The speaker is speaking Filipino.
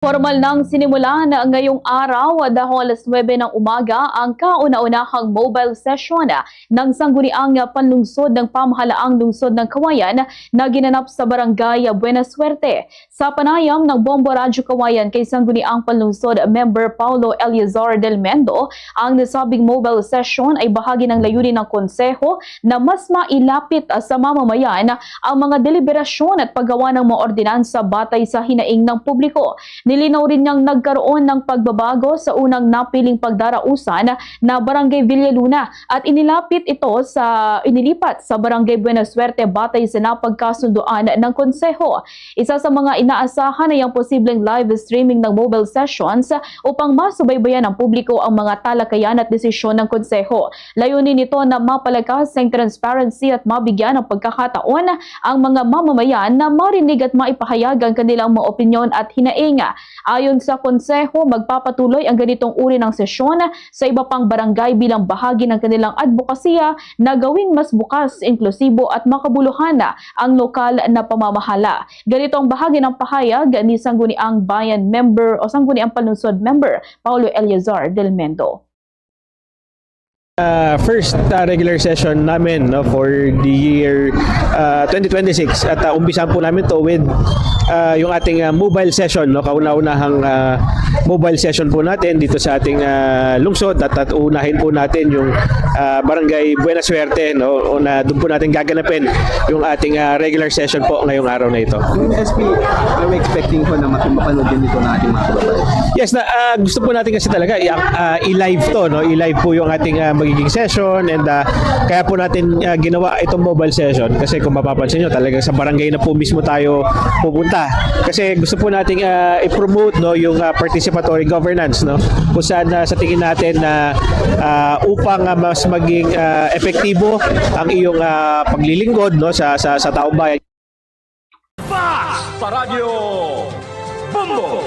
Formal nang sinimulan ngayong araw dahil alas 9 ng umaga ang kauna-unahang mobile session ng sangguniang panlungsod ng pamahalaang lungsod ng Kawayan na ginanap sa barangay Buena Suerte. Sa panayam ng Bombo Radyo Kawayan kay sangguniang panlungsod member Paulo Eliazar del Mendo, ang nasabing mobile session ay bahagi ng layunin ng konseho na mas mailapit sa mamamayan ang mga deliberasyon at paggawa ng mga ordinansa batay sa hinaing ng publiko. Nilinaw rin niyang nagkaroon ng pagbabago sa unang napiling pagdarausan na Barangay Villaluna at inilipat sa Barangay Buena Suerte batay sa napagkasunduan ng konseho. Isa sa mga inaasahan ay ang posibleng live streaming ng mobile sessions upang masubaybayan ng publiko ang mga talakayan at desisyon ng konseho. Layunin nito na mapalakas ang transparency at mabigyan ng pagkakataon ang mga mamamayan na marinig at maipahayag ang kanilang mga opinyon at hinaing. Ayon sa konseho, magpapatuloy ang ganitong uri ng sesyon sa iba pang barangay bilang bahagi ng kanilang advokasya na gawing mas bukas, inklusibo at makabuluhan ang lokal na pamamahala. Ganito ang bahagi ng pahayag ni Sangguniang Bayan member o Sangguniang Panlungsod member Paulo Eliazar del Mendo. First regular session namin for the year 2026 at umpisan po namin to with yung ating mobile session, kauna-unahang mobile session po natin dito sa ating lungsod at unahin po natin yung Barangay Buena Suerte, na doon po natin gaganapin yung ating regular session po ngayong araw na ito. Yung SP, are we expecting po na mapanood din dito na ating mga kababayan? Yes, gusto po natin kasi talaga i-live to, i-live po yung ating magiging session and kaya po natin ginawa itong mobile session kasi kung mapapansin nyo talagang sa barangay na po mismo tayo pupunta kasi gusto po nating i-promote yung participatory governance, kung saan sa tingin natin na upang mas maging epektibo ang iyong paglilingkod sa taong bayan. Fast sa Radyo Bombo!